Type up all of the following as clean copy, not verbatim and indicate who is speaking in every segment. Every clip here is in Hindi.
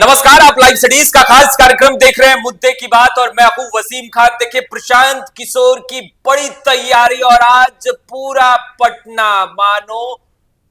Speaker 1: नमस्कार, आप लाइव स्टडीज का खास कार्यक्रम देख रहे हैं मुद्दे की बात और मैं हूं वसीम खान। देखिए, प्रशांत किशोर की बड़ी तैयारी और आज पूरा पटना मानो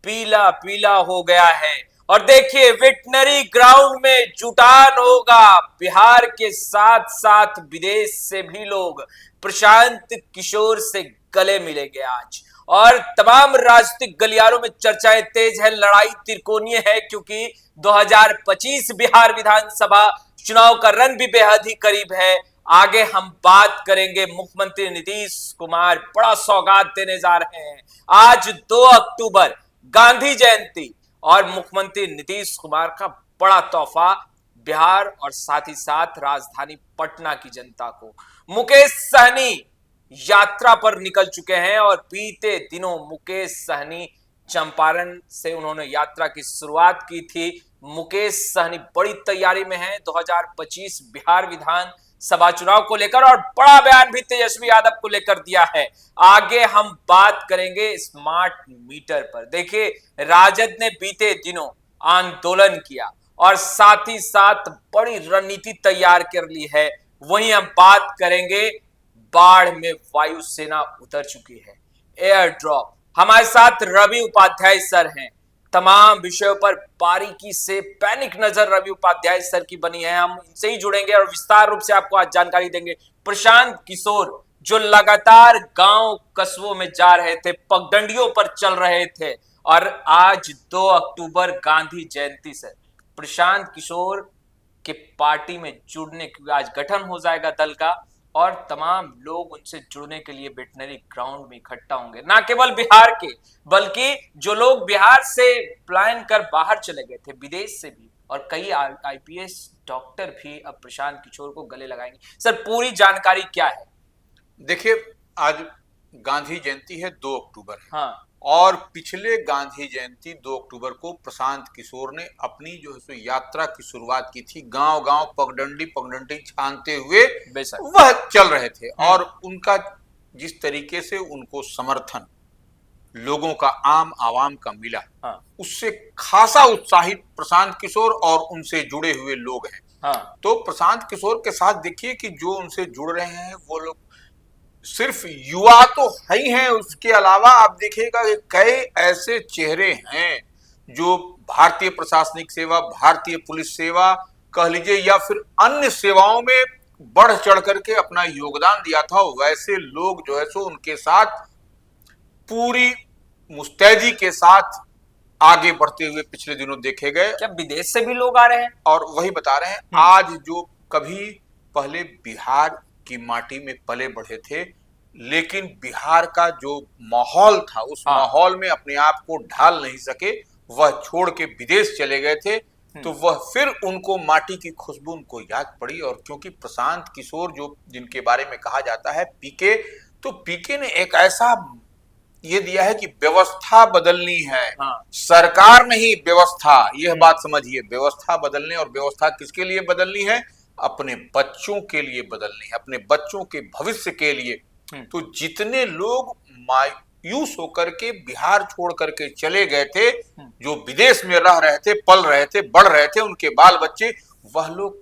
Speaker 1: पीला पीला हो गया है। और देखिए, वेटनरी ग्राउंड में जुटान होगा। बिहार के साथ साथ विदेश से भी लोग प्रशांत किशोर से गले मिलेंगे आज। और तमाम राजनीतिक गलियारों में चर्चाएं तेज है, लड़ाई त्रिकोणीय है, क्योंकि 2025 बिहार विधानसभा चुनाव का रन भी बेहद ही करीब है। आगे हम बात करेंगे, मुख्यमंत्री नीतीश कुमार बड़ा सौगात देने जा रहे हैं। आज 2 अक्टूबर गांधी जयंती और मुख्यमंत्री नीतीश कुमार का बड़ा तोहफा बिहार और साथ ही साथ राजधानी पटना की जनता को। मुकेश सहनी यात्रा पर निकल चुके हैं और बीते दिनों मुकेश सहनी चंपारण से उन्होंने यात्रा की शुरुआत की थी। मुकेश सहनी बड़ी तैयारी में हैं 2025 बिहार विधानसभा चुनाव को लेकर और बड़ा बयान भी तेजस्वी यादव को लेकर दिया है। आगे हम बात करेंगे स्मार्ट मीटर पर। देखिए, राजद ने बीते दिनों आंदोलन किया और साथ ही साथ बड़ी रणनीति तैयार कर ली है। वहीं हम बात करेंगे, बाढ़ में वायुसेना उतर चुकी है, एयर ड्रॉप। हमारे साथ रवि उपाध्याय सर हैं। तमाम विषयों पर बारीकी से पैनिक नजर रवि उपाध्याय सर की बनी है। हम इनसे ही जुड़ेंगे और विस्तार रूप से आपको आज जानकारी देंगे। प्रशांत किशोर जो लगातार गांव कस्बों में जा रहे थे, पगडंडियों पर चल रहे थे, और आज 2 अक्टूबर गांधी जयंती से प्रशांत किशोर के पार्टी में जुड़ने की आज गठन हो जाएगा दल का, और तमाम लोग उनसे जुड़ने के लिए वेटनरी ग्राउंड में इकट्ठा होंगे। ना केवल बिहार के, बल्कि जो लोग बिहार से प्लान कर बाहर चले गए थे, विदेश से भी, और कई आईपीएस डॉक्टर भी अब प्रशांत किशोर को गले लगाएंगे। सर, पूरी जानकारी क्या है?
Speaker 2: देखिए, आज गांधी जयंती है, 2 अक्टूबर है।
Speaker 1: हाँ।
Speaker 2: और पिछले गांधी जयंती 2 अक्टूबर को प्रशांत किशोर ने अपनी जो है सो यात्रा की शुरुआत की थी। गांव गांव पगडंडी छानते हुए वह चल रहे थे और उनका जिस तरीके से उनको समर्थन लोगों का, आम आवाम का मिला,
Speaker 1: हाँ।
Speaker 2: उससे खासा उत्साहित प्रशांत किशोर और उनसे जुड़े हुए लोग हैं।
Speaker 1: हाँ।
Speaker 2: तो प्रशांत किशोर के साथ देखिए कि जो उनसे जुड़ रहे हैं वो लोग सिर्फ युवा तो है ही हैं, उसके अलावा आप देखिएगा कि कई ऐसे चेहरे हैं जो भारतीय प्रशासनिक सेवा, भारतीय पुलिस सेवा कह लीजिए, या फिर अन्य सेवाओं में बढ़ चढ़ करके अपना योगदान दिया था। वैसे लोग जो है सो उनके साथ पूरी मुस्तैदी के साथ आगे बढ़ते हुए पिछले दिनों देखे गए।
Speaker 1: क्या विदेश से भी लोग आ रहे हैं?
Speaker 2: और वही बता रहे हैं, आज जो कभी पहले बिहार की माटी में पले बढ़े थे, लेकिन बिहार का जो माहौल था, उस माहौल में अपने आप को ढाल नहीं सके, वह छोड़ के विदेश चले गए थे, तो वह फिर उनको माटी की खुशबू उनको याद पड़ी। और क्योंकि प्रशांत किशोर जो जिनके बारे में कहा जाता है पीके, तो पीके ने एक ऐसा ये दिया है कि व्यवस्था बदलनी है। सरकार नहीं, व्यवस्था। यह बात समझिए, व्यवस्था बदलने, और व्यवस्था किसके लिए बदलनी है? अपने बच्चों के लिए बदलनी है, अपने बच्चों के भविष्य के लिए। तो जितने लोग मायूस होकर के बिहार छोड़ करके चले गए थे, जो विदेश में रह रहे थे, पल रहे थे, बढ़ रहे थे, उनके बाल बच्चे, वह लोग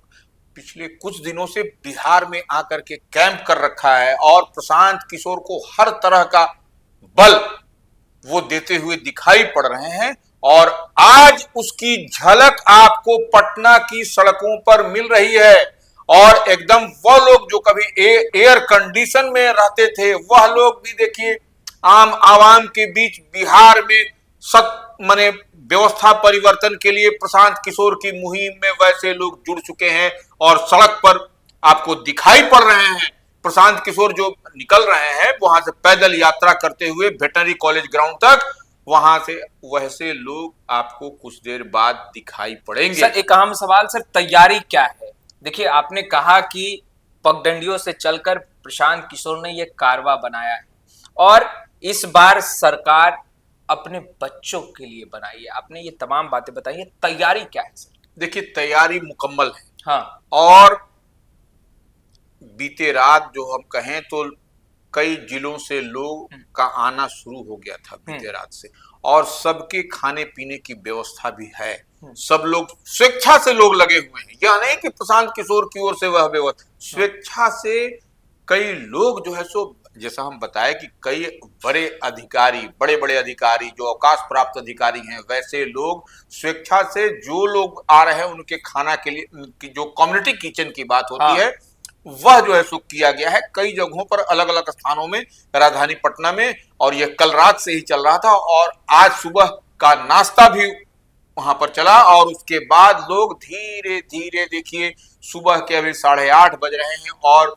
Speaker 2: पिछले कुछ दिनों से बिहार में आकर के कैंप कर रखा है और प्रशांत किशोर को हर तरह का बल वो देते हुए दिखाई पड़ रहे हैं। और आज उसकी झलक आपको पटना की सड़कों पर मिल रही है। और एकदम वह लोग जो कभी एयर कंडीशन में रहते थे, वह लोग भी देखिए आम आवाम के बीच बिहार में माने व्यवस्था परिवर्तन के लिए प्रशांत किशोर की मुहिम में वैसे लोग जुड़ चुके हैं और सड़क पर आपको दिखाई पड़ रहे हैं। प्रशांत किशोर जो निकल रहे हैं वहां से पैदल यात्रा करते हुए वेटनरी कॉलेज ग्राउंड तक, वहां से वैसे लोग आपको कुछ देर बाद दिखाई पड़ेंगे।
Speaker 1: सर, एक अहम सवाल, सर, तैयारी क्या है? देखिए, आपने कहा कि पगडंडियों से चलकर प्रशांत किशोर ने यह कारवा बनाया है और इस बार सरकार अपने बच्चों के लिए बनाई है। आपने ये तमाम बातें बताई है, तैयारी क्या है सर?
Speaker 2: देखिए, तैयारी मुकम्मल है।
Speaker 1: हाँ।
Speaker 2: और बीते रात जो हम कहें तो कई जिलों से लोग का आना शुरू हो गया था बीते रात से, और सबके खाने पीने की व्यवस्था भी है। सब लोग स्वेच्छा से लोग लगे हुए हैं, यह नहीं कि प्रशांत किशोर की ओर से वह व्यवस्था, स्वेच्छा से कई लोग जो है सो, जैसा हम बताए कि कई बड़े अधिकारी, बड़े बड़े अधिकारी जो अवकाश प्राप्त अधिकारी हैं, वैसे लोग स्वेच्छा से जो लोग आ रहे हैं उनके खाना के लिए, उनकी जो कम्युनिटी किचन की बात होती है वह जो है सो किया गया है कई जगहों पर, अलग अलग स्थानों में, राजधानी पटना में, और यह कल रात से ही चल रहा था और आज सुबह का नाश्ता भी वहां पर चला। और उसके बाद लोग धीरे धीरे, देखिए सुबह के अभी 8:30 बज रहे हैं, और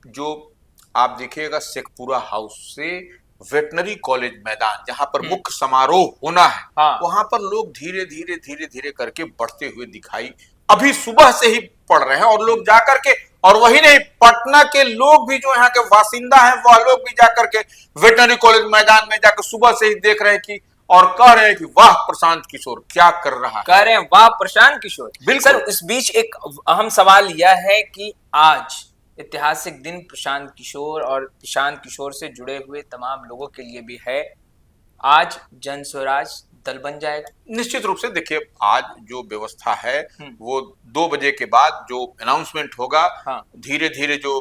Speaker 2: जो आप देखिएगा शेखपुरा हाउस से वेटनरी कॉलेज मैदान जहां पर मुख्य समारोह होना है, वहां पर लोग धीरे धीरे धीरे धीरे करके बढ़ते हुए दिखाई अभी सुबह से ही पड़ रहे हैं। और लोग जाकर के, और वही नहीं, पटना के लोग भी जो यहाँ के बासिंदा हैं वह लोग भी जाकर के वेटनरी कॉलेज मैदान में जाकर सुबह से ही देख रहे हैं कि, और कह रहे हैं कि वाह प्रशांत किशोर क्या कर रहा है,
Speaker 1: कह रहे हैं वाह प्रशांत किशोर।
Speaker 2: बिल्कुल।
Speaker 1: सर, इस बीच एक अहम सवाल यह है कि आज ऐतिहासिक दिन प्रशांत किशोर और प्रशांत किशोर से जुड़े हुए तमाम लोगों के लिए भी है। आज जन स्वराज दल बन जाएगा।
Speaker 2: निश्चित रूप से देखिए, आज जो व्यवस्था है वो 2 बजे के बाद जो अनाउंसमेंट होगा, धीरे धीरे जो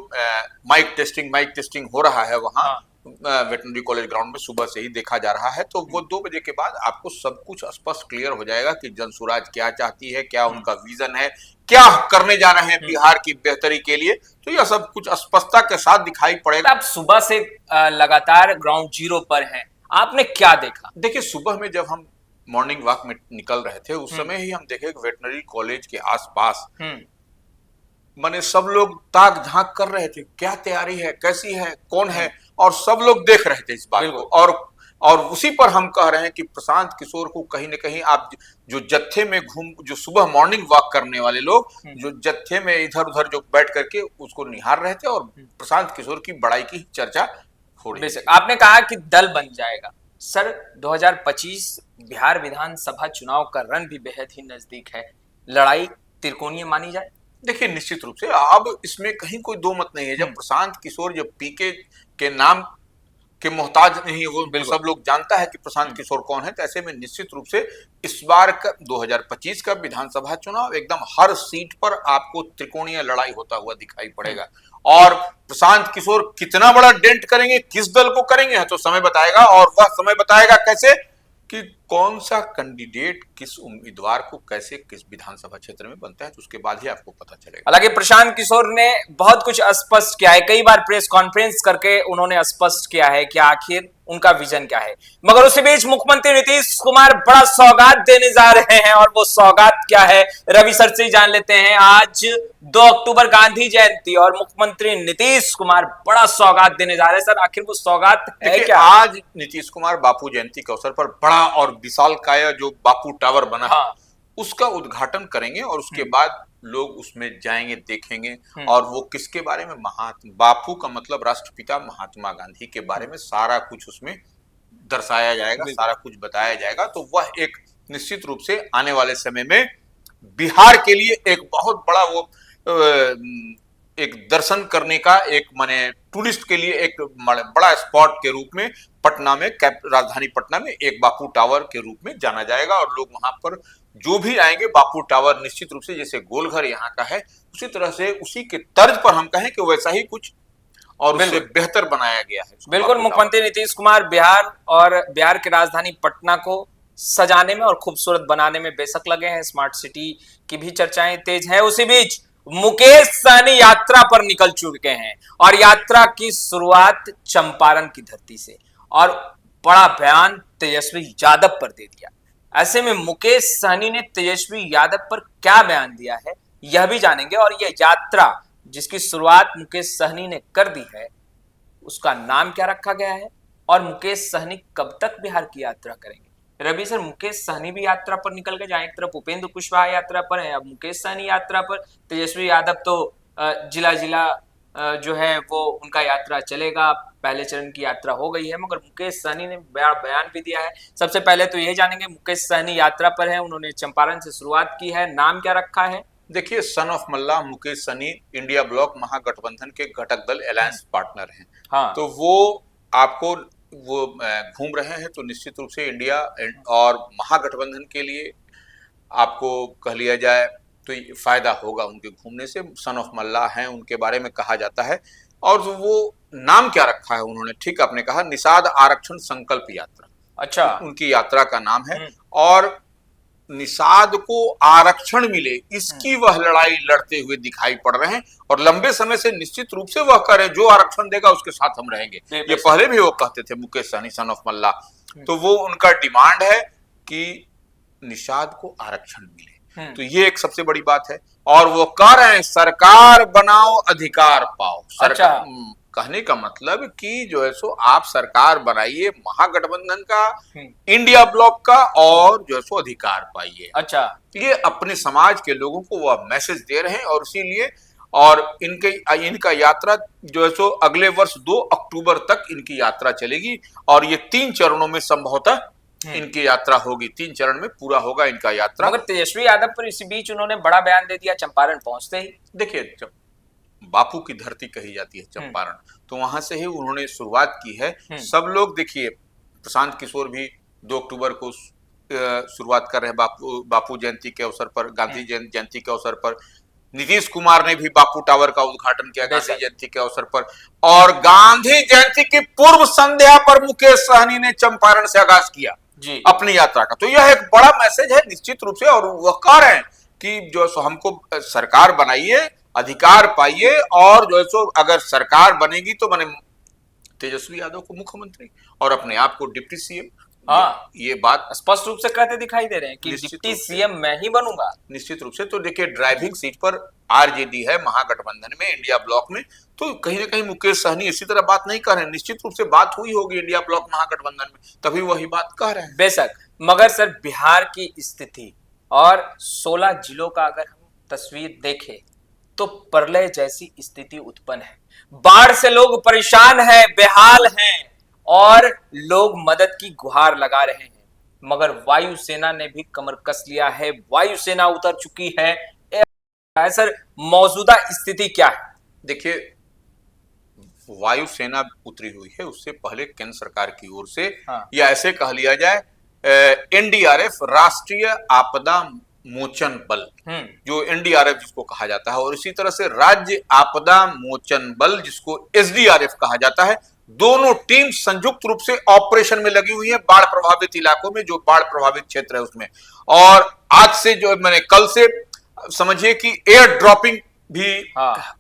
Speaker 2: माइक टेस्टिंग हो रहा है वहां वेटनरी कॉलेज ग्राउंड में सुबह से ही देखा जा रहा है, तो वो 2 बजे के बाद आपको सब कुछ स्पष्ट क्लियर हो जाएगा कि जन स्वराज क्या चाहती है, क्या उनका विजन है, क्या करने जा रहे हैं बिहार की बेहतरी के लिए, तो यह सब कुछ स्पष्टता के साथ दिखाई पड़ेगा।
Speaker 1: आप सुबह से लगातार ग्राउंड जीरो पर हैं, आपने क्या देखा?
Speaker 2: देखिए, सुबह में जब हम मॉर्निंग वॉक में निकल रहे थे उस समय ही हम देखे वेटनरी कॉलेज के आसपास माने सब लोग ताक झांक कर रहे थे, क्या तैयारी है, कैसी है, कौन है, और सब लोग देख रहे थे इस बात को। और उसी पर हम कह रहे हैं कि प्रशांत किशोर को कहीं न कहीं आप जो जत्थे में जो सुबह मॉर्निंग वॉक करने वाले लोग जो जत्थे में इधर उधर जो बैठ करके उसको निहार रहे थे, और प्रशांत किशोर की बड़ाई की चर्चा हो रही है।
Speaker 1: आपने कहा कि दल बन जाएगा। सर, 2025 बिहार विधानसभा चुनाव का रण भी बेहद ही नजदीक है, लड़ाई त्रिकोणीय मानी जाए?
Speaker 2: देखिए, निश्चित रूप से अब इसमें कहीं कोई दो मत नहीं है। जब प्रशांत किशोर जब पीके के नाम के मोहताज नहीं, वो सब लोग जानता है कि प्रशांत किशोर कौन है, तो ऐसे में निश्चित रूप से इस बार का 2025 का विधानसभा चुनाव एकदम हर सीट पर आपको त्रिकोणीय लड़ाई होता हुआ दिखाई पड़ेगा। और प्रशांत किशोर कितना बड़ा डेंट करेंगे, किस दल को करेंगे, तो समय बताएगा। और वह समय बताएगा कैसे कि कौन सा कैंडिडेट किस उम्मीदवार को कैसे किस विधानसभा क्षेत्र में बनता है, तो उसके बाद ही आपको पता चलेगा।
Speaker 1: हालांकि प्रशांत किशोर ने बहुत कुछ स्पष्ट किया है, कई बार प्रेस कॉन्फ्रेंस करके उन्होंने स्पष्ट किया है कि आखिर उनका विजन क्या है। मगर उसी बीच मुख्यमंत्री नीतीश कुमार बड़ा सौगात देने जा रहे हैं, और वो सौगात क्या है रवि सर से ही जान लेते हैं। आज 2 अक्टूबर गांधी जयंती और मुख्यमंत्री नीतीश कुमार बड़ा सौगात देने जा रहे हैं। सर, आखिर वो सौगात है क्या?
Speaker 2: आज नीतीश कुमार बापू जयंती के अवसर पर बड़ा और विशालकाय जो बापू टावर बना है उसका उद्घाटन करेंगे, और उसके बाद लोग उसमें जाएंगे, देखेंगे, और वो किसके बारे में, महात्मा बापू का मतलब राष्ट्रपिता महात्मा गांधी के बारे में सारा कुछ उसमें दर्शाया जाएगा, सारा कुछ बताया जाएगा। तो वह एक निश्चित रूप से आने वाले समय में बिहार के लिए एक बहुत बड़ा वो एक दर्शन करने का, एक माने टूरिस्ट के लिए एक बड़ा स्पॉट के रूप में पटना में, राजधानी पटना में एक बापू टावर के रूप में जाना जाएगा। और लोग वहां पर जो भी आएंगे, बापू टावर निश्चित रूप से जैसे गोलघर यहाँ का है उसी तरह से, उसी के तर्ज पर हम कहें कि वैसा ही कुछ और उससे बेहतर बनाया गया है।
Speaker 1: बिल्कुल, मुख्यमंत्री नीतीश कुमार बिहार और बिहार की राजधानी पटना को सजाने में और खूबसूरत बनाने में बेशक लगे हैं। स्मार्ट सिटी की भी चर्चाएं तेज है। उसी बीच मुकेश सहनी यात्रा पर निकल चुके हैं, और यात्रा की शुरुआत चंपारण की धरती से, और बड़ा बयान तेजस्वी यादव पर दे दिया। ऐसे में मुकेश सहनी ने तेजस्वी यादव पर क्या बयान दिया है यह भी जानेंगे। और यह यात्रा जिसकी शुरुआत मुकेश सहनी ने कर दी है, उसका नाम क्या रखा गया है, और मुकेश सहनी कब तक बिहार की यात्रा करेंगे? रवि सर, मुकेश सहनी भी यात्रा पर निकल गए, जहां एक तरफ उपेंद्र कुशवाहा यात्रा पर है, अब मुकेश सहनी यात्रा पर। तेजस्वी यादव तो जिला जिला जो है वो उनका यात्रा चलेगा, पहले चरण की यात्रा हो गई है, मगर मुकेश सहनी ने बयान भी दिया है। सबसे पहले तो यही जानेंगे, मुकेश सहनी यात्रा पर है, उन्होंने चंपारण से शुरुआत की है, नाम क्या रखा है
Speaker 2: देखिए, son of Mallah Mukesh Sahani India bloc Mahagathbandhan के घटक दल अलायंस पार्टनर हैं।
Speaker 1: हाँ।
Speaker 2: तो वो आपको वो घूम रहे हैं, तो निश्चित रूप से इंडिया और महागठबंधन के लिए आपको कह लिया जाए तो ये फायदा होगा उनके घूमने से। सन ऑफ मल्ला हैं उनके बारे में कहा जाता है। और वो नाम क्या रखा है उन्होंने, ठीक आपने कहा, निषाद आरक्षण संकल्प यात्रा।
Speaker 1: अच्छा।
Speaker 2: उनकी यात्रा का नाम है। और निषाद को आरक्षण मिले, इसकी वह लड़ाई लड़ते हुए दिखाई पड़ रहे हैं। और लंबे समय से निश्चित रूप से वह करें, जो आरक्षण देगा उसके साथ हम रहेंगे। ये पहले भी वो कहते थे मुकेश सहनी, सन ऑफ मल्ला। तो वो उनका डिमांड है कि निषाद को आरक्षण मिले। तो ये एक सबसे बड़ी बात है। और वो कह रहे हैं सरकार बनाओ अधिकार पाओ। सरकार कहने का मतलब कि जो है सो आप सरकार बनाइए महागठबंधन का, इंडिया ब्लॉक का, और जो है सो अधिकार पाइए।
Speaker 1: अच्छा,
Speaker 2: ये अपने समाज के लोगों को वह मैसेज दे रहे हैं। और इसीलिए और इनका यात्रा जो है सो अगले वर्ष 2 अक्टूबर तक इनकी यात्रा चलेगी। और ये 3 चरणों में संभवतः इनकी यात्रा होगी। 3 चरण में पूरा होगा इनका यात्रा।
Speaker 1: मगर तेजस्वी यादव पर इसी बीच उन्होंने बड़ा बयान दे दिया चंपारण पहुंचते ही।
Speaker 2: देखिए, जब बापू की धरती कही जाती है चंपारण, तो वहां से ही उन्होंने शुरुआत की है। सब लोग देखिए, प्रशांत किशोर भी 2 अक्टूबर को शुरुआत कर रहे हैं बापू जयंती के अवसर पर, गांधी जयंती के अवसर पर। नीतीश कुमार ने भी बापू टावर का उद्घाटन किया गांधी जयंती के अवसर पर। और गांधी जयंती की पूर्व संध्या पर मुकेश सहनी ने चंपारण से आगाज किया जी अपनी यात्रा का। तो यह एक बड़ा मैसेज है निश्चित रूप से। और वह कह रहे हैं कि जो सो हमको सरकार बनाइए, अधिकार पाइए, और जो है सो अगर सरकार बनेगी तो बने तेजस्वी यादव को मुख्यमंत्री और अपने आप को डिप्टी सीएम।
Speaker 1: हाँ,
Speaker 2: ये बात
Speaker 1: स्पष्ट रूप से कहते दिखाई दे रहे हैं कि डिप्टी सीएम मैं ही बनूंगा।
Speaker 2: निश्चित रूप से। तो देखिए, ड्राइविंग सीट पर आरजेडी है महागठबंधन में, इंडिया ब्लॉक में। तो कहीं ना कहीं मुकेश सहनी इसी तरह बात नहीं कर रहे हैं। निश्चित रूप से बात हुई होगी इंडिया ब्लॉक महागठबंधन में, तभी वही बात कह रहे हैं।
Speaker 1: बेशक, मगर सर बिहार की स्थिति और 16 जिलों का अगर हम तस्वीर देखें तो प्रलय जैसी स्थिति उत्पन्न है। बाढ़ से लोग परेशान हैं, बेहाल हैं, और लोग मदद की गुहार लगा रहे हैं। मगर वायुसेना ने भी कमर कस लिया है, वायुसेना उतर चुकी है। सर, मौजूदा स्थिति क्या है?
Speaker 2: देखिए, वायुसेना उतरी हुई है, उससे पहले केंद्र सरकार की ओर से, या ऐसे कह लिया जाए एनडीआरएफ, राष्ट्रीय आपदा मोचन बल, जो एनडीआरएफ जिसको कहा जाता है, और इसी तरह से राज्य आपदा मोचन बल जिसको एसडीआरएफ कहा जाता है, दोनों टीम संयुक्त रूप से ऑपरेशन में लगी हुई है बाढ़ प्रभावित इलाकों में, जो बाढ़ प्रभावित क्षेत्र है उसमें। और आज से जो मैंने कल से समझिए कि एयर ड्रॉपिंग भी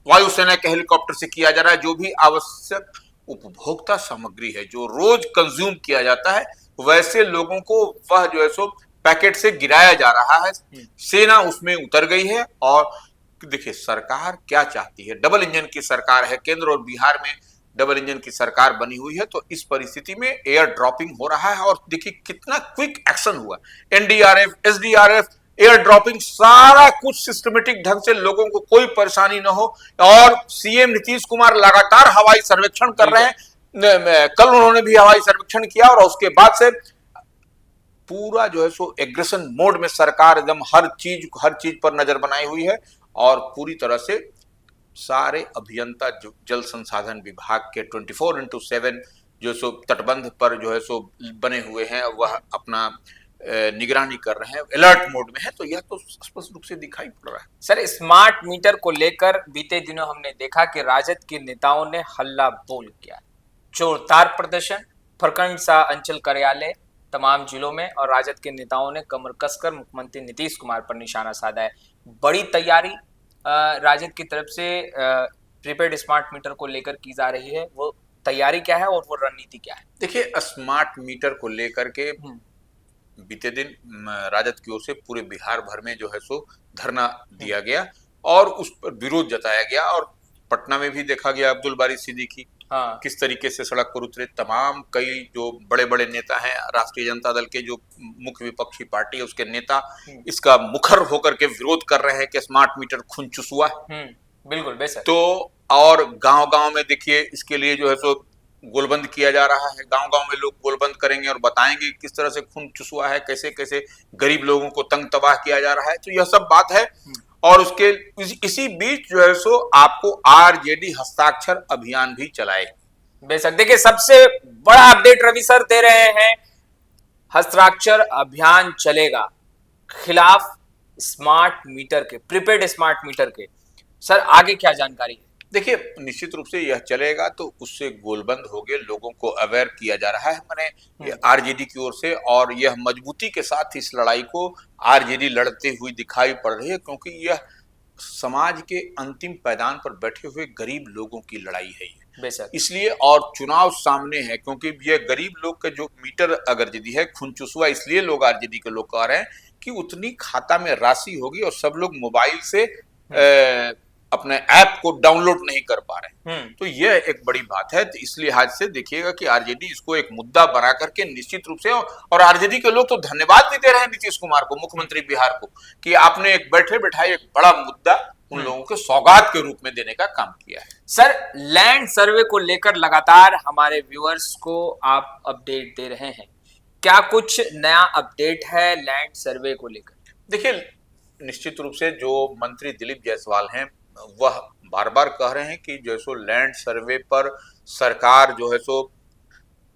Speaker 2: वायुसेना के हेलीकॉप्टर से किया जा रहा है। जो भी आवश्यक उपभोक्ता सामग्री है, जो रोज कंज्यूम किया जाता है, वैसे लोगों को वह जो है सो पैकेट से गिराया जा रहा है। सेना उसमें उतर गई है। और देखिए, सरकार क्या चाहती है, डबल इंजन की सरकार है, केंद्र और बिहार में डबल इंजन की सरकार बनी हुई है। तो इस परिस्थिति में एयर ड्रॉपिंग हो रहा है। और देखिए कितना क्विक एक्शन हुआ, एनडीआरएफ, एसडीआरएफ, एयर ड्रॉपिंग, सारा कुछ सिस्टमेटिक ढंग से, लोगों को कोई परेशानी न हो। और सीएम नीतीश कुमार लगातार हवाई सर्वेक्षण कर रहे हैं। कल उन्होंने भी हवाई सर्वेक्षण किया। और उसके बाद से पूरा जो है सो एग्रेशन मोड में सरकार एकदम हर चीज पर नजर बनाई हुई है। और पूरी तरह से सारे अभियंता जो जल संसाधन विभाग के 24x7 जो सो तटबंध पर जो है सो बने हुए हैं, वह अपना निगरानी कर रहे हैं, अलर्ट मोड में है। तो यह तो स्पष्ट रूप से दिखाई पड़ रहा है।
Speaker 1: सर, स्मार्ट मीटर को लेकर बीते दिनों हमने देखा कि राजद के नेताओं ने हल्ला बोल किया, जोरदार प्रदर्शन, प्रखंड सा अंचल कार्यालय तमाम जिलों में, और राजद के नेताओं ने कमर कसकर मुख्यमंत्री नीतीश कुमार पर निशाना साधा है। बड़ी तैयारी राजद की तरफ से प्रीपेड स्मार्ट मीटर को लेकर की जा रही है। वो तैयारी क्या है और वो रणनीति क्या है?
Speaker 2: देखिए, स्मार्ट मीटर को लेकर के बीते दिन राजद की ओर से पूरे बिहार भर में जो है सो धरना दिया गया और उस पर विरोध जताया गया। और पटना में भी देखा गया, अब्दुल बारी सिद्दीकी किस तरीके से सड़क पर उतरे। तमाम कई जो बड़े बड़े नेता हैं, राष्ट्रीय जनता दल के जो मुख्य विपक्षी पार्टी है उसके नेता इसका मुखर होकर के विरोध कर रहे हैं कि स्मार्ट मीटर खून चुसुआ है।
Speaker 1: बिल्कुल बेशक।
Speaker 2: तो और गांव-गांव में देखिए इसके लिए जो है सो गोलबंद किया जा रहा है। गांव-गांव में लोग गोलबंद करेंगे और बताएंगे किस तरह से खून चुसुआ है, कैसे कैसे गरीब लोगों को तंग तबाह किया जा रहा है। तो यह सब बात है। और उसके इसी बीच जो है सो आपको आरजेडी हस्ताक्षर अभियान भी चलाएगी।
Speaker 1: बेशक, देखिए सबसे बड़ा अपडेट रवि सर दे रहे हैं, हस्ताक्षर अभियान चलेगा खिलाफ स्मार्ट मीटर के, प्रीपेड स्मार्ट मीटर के। सर आगे क्या जानकारी है?
Speaker 2: देखिए निश्चित रूप से यह चलेगा तो उससे गोलबंद हो गए, लोगों को अवेयर किया जा रहा है माने आरजेडी की ओर से, और यह मजबूती के साथ इस लड़ाई को आरजेडी लड़ते हुई दिखाई पड़ रही है, क्योंकि यह समाज के अंतिम पैदान पर बैठे हुए गरीब लोगों की लड़ाई है ये। इसलिए और चुनाव सामने है, क्योंकि ये गरीब लोग का जो मीटर अगर यदि है खूनचुसवा, इसलिए लोग आरजेडी के लोग कह रहे हैं कि उतनी खाता में राशि होगी और सब लोग मोबाइल से अपने ऐप को डाउनलोड नहीं कर पा रहे हैं। तो यह एक बड़ी बात है। तो इस लिहाज से देखिएगा कि आरजेडी इसको एक मुद्दा बना करके निश्चित रूप से, और आरजेडी के लोग तो धन्यवाद भी दे रहे हैं नीतीश कुमार को, मुख्यमंत्री बिहार को, कि आपने एक बैठे बैठाए एक बड़ा मुद्दा उन लोगों के सौगात के रूप में देने का काम किया है।
Speaker 1: सर लैंड सर्वे को लेकर लगातार हमारे व्यूअर्स को आप अपडेट दे रहे हैं, क्या कुछ नया अपडेट है लैंड सर्वे को लेकर?
Speaker 2: देखिए निश्चित रूप से जो मंत्री दिलीप जायसवाल हैं वह बार बार कह रहे हैं कि जो सो लैंड सर्वे पर सरकार जो है सो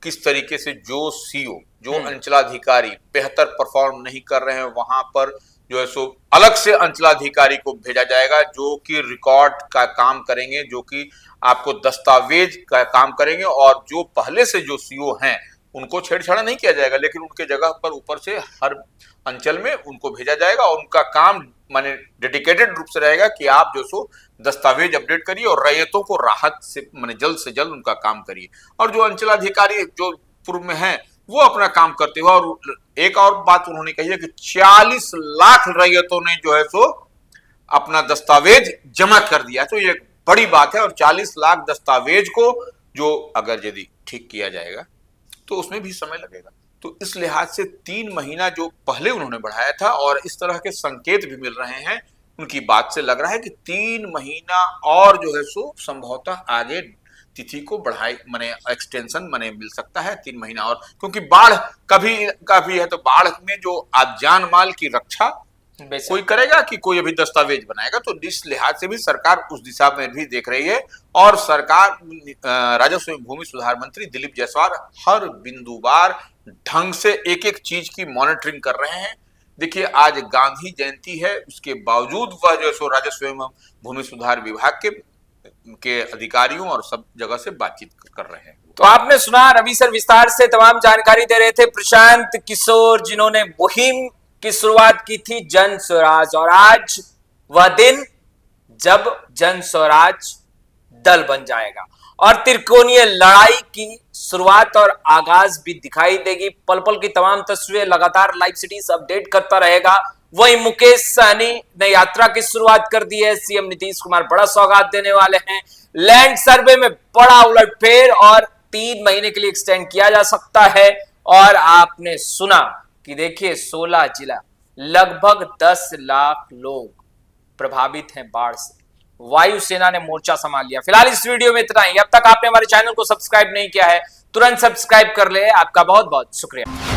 Speaker 2: किस तरीके से जो सीओ, जो अंचलाधिकारी बेहतर परफॉर्म नहीं कर रहे हैं वहां पर जो है सो अलग से अंचलाधिकारी को भेजा जाएगा, जो कि रिकॉर्ड का काम करेंगे, जो कि आपको दस्तावेज का काम करेंगे, और जो पहले से जो सीओ हैं उनको छेड़छाड़ नहीं किया जाएगा, लेकिन उनके जगह पर ऊपर से हर अंचल में उनको भेजा जाएगा, और उनका काम माने डेडिकेटेड रूप से रहेगा कि आप जो सो दस्तावेज अपडेट करिए और रैयतों को राहत से माने जल्द से जल्द उनका काम करिए, और जो अंचलाधिकारी जो पूर्व में हैं वो अपना काम करते हुए। और एक और बात उन्होंने कही है कि 40 लाख रैयतों ने जो है सो अपना दस्तावेज जमा कर दिया, तो ये बड़ी बात है। और 40 लाख दस्तावेज को जो अगर यदि ठीक किया जाएगा तो उसमें भी समय लगेगा, तो इस लिहाज से 3 महीना जो पहले उन्होंने बढ़ाया था, और इस तरह के संकेत भी मिल रहे हैं उनकी बात से लग रहा है कि 3 महीना और जो है सो संभवतः आगे तिथि को बढ़ाई माने एक्सटेंशन माने मिल सकता है 3 महीना और, क्योंकि बाढ़ कभी है, तो बाढ़ में जो जान माल की रक्षा कोई करेगा कि कोई अभी दस्तावेज बनाएगा, तो इस लिहाज से भी सरकार उस दिशा में भी देख रही है। और सरकार राजस्व एवं भूमि सुधार मंत्री दिलीप जायसवाल हर बिंदुवार ढंग से एक एक चीज की मॉनिटरिंग कर रहे हैं। देखिए आज गांधी जयंती है, उसके बावजूद वह जो सो राजस्व एवं भूमि सुधार विभाग के अधिकारियों और सब जगह से बातचीत कर रहे हैं।
Speaker 1: तो आपने सुना रवि सर विस्तार से तमाम जानकारी दे रहे थे, प्रशांत किशोर जिन्होंने मुहिम की शुरुआत की थी जन स्वराज, और आज वह दिन जब जन स्वराज दल बन जाएगा और त्रिकोणीय लड़ाई की शुरुआत और आगाज भी दिखाई देगी। पल पल की तमाम तस्वीरें लगातार लाइव सिटीज अपडेट करता रहेगा। वही मुकेश सहनी ने यात्रा की शुरुआत कर दी है, सीएम नीतीश कुमार बड़ा सौगात देने वाले हैं। लैंड सर्वे में बड़ा उलटफेर और 3 महीने के लिए एक्सटेंड किया जा सकता है। और आपने सुना कि देखिए 16 जिला, लगभग 10 लाख लोग प्रभावित हैं बाढ़ से। वायुसेना ने मोर्चा संभाल लिया। फिलहाल इस वीडियो में इतना ही। अब तक आपने हमारे चैनल को सब्सक्राइब नहीं किया है, तुरंत सब्सक्राइब कर ले। आपका बहुत बहुत शुक्रिया।